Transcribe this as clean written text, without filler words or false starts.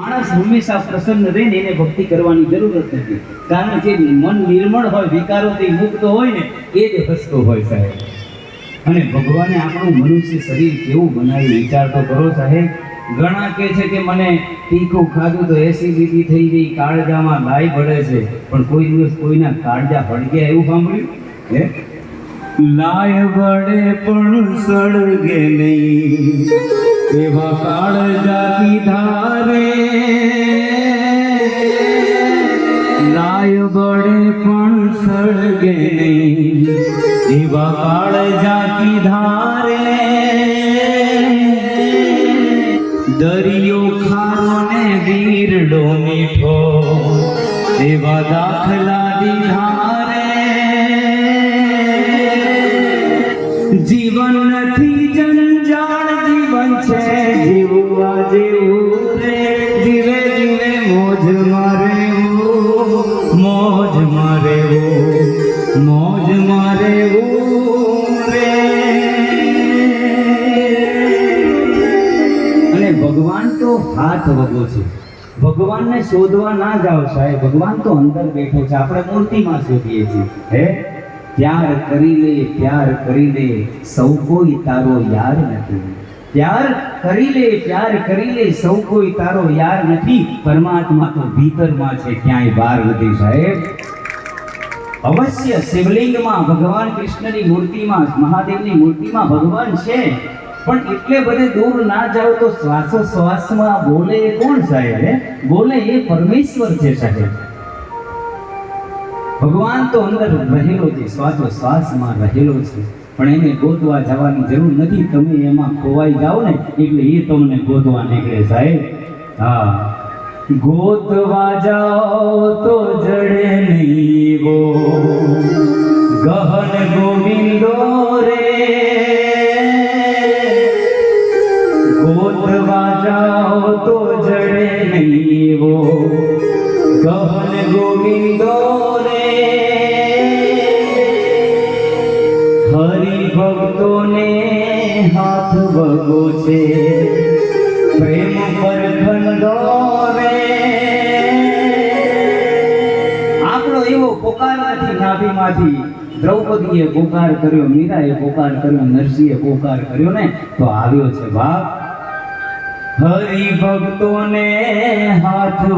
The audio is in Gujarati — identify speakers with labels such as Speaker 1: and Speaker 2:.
Speaker 1: માણસ હંમેશા પ્રસન્ન રહીને એને ભક્તિ કરવાની જરૂરત નથી, કારણ કે મન નિર્મળ હોય, વિકારોથી મુક્ત હોય ને એ જ હસતો હોય સાહેબ. અને ભગવાને આપણું મનુષ્ય શરીર કેવું બનાવ્યું વિચાર તો કરો સાહેબ. ઘણા કહે છે કે મને તીખું ખાધું તો એસિડિટી થઈ ગઈ, કાળજામાં લાઈ બળે છે, પણ કોઈ દિવસ કોઈના કાળજા હળગ્યા એવું સાંભળ્યું હે? લાય બળે પણ સળગે નહીં, એવા કાળજા કીધા રે. લાય બળે પણ સળગે નહીં, એવા કાળજા કીધા રે. દરિયો ખારો ને વીરડો મીઠો, એવા દાખલા દીધા રે. જીવન નથી જંજાળ, જીવન છે જીવવા જેવું રે. જીવે જીવે મોજ મારે, મોજ મારે, મોજ મારે રે. અને ભગવાન તો હાથ વગો છે, ભગવાનને શોધવા ના જાઓ સાહેબ, ભગવાન તો અંદર બેઠો છે. આપણે મૂર્તિમાં શોધીએ છીએ હે. પ્યાર કરી લે, પ્યાર કરી લે, સૌ કોઈ તારો યાર નથી. પ્યાર કરી લે, પ્યાર કરી લે, સૌ કોઈ તારો યાર નથી. પરમાત્મા તો ભીતરમાં છે, ક્યાંય બહાર નથી સાહેબ. અવશ્ય શિવલિંગમાં ભગવાન કૃષ્ણની મૂર્તિમાં, મહાદેવની મૂર્તિમાં ભગવાન છે, પણ એટલે બધે દૂર ના જાઓ તો શ્વાસોશ્વાસમાં બોલે એ કોણ સાહેબ? બોલે એ પરમેશ્વર છે સાહેબ. ભગવાન તો અંદર રહેલો છે, શ્વાસોશ્વાસમાં રહેલો છે, પણ એને ગોતવા જવાની જરૂર નથી. તમે એમાં ખોવાઈ જાઓ ને એટલે એ તમને ગોતવા નીકળે સાહેબ. હા, ગોતવા જાઓ તો જડે નહીં વો ગહન ગોવિંદો રે. ગોતવા જાઓ તો જડે નહીં વો ગહન ગોવિંદો રે. હરિ ભક્તોને હાથ વગો છે, પ્રેમ પર ખંડો રે. આપણો એવો પોકાર નથી નાભીમાંથી. દ્રૌપદીએ પોકાર કર્યો, મીરાએ પોકાર કર્યો, નરસિંહે પોકાર કર્યો ને તો આવ્યો છે બાપ. હરિ ભક્તોને હાથ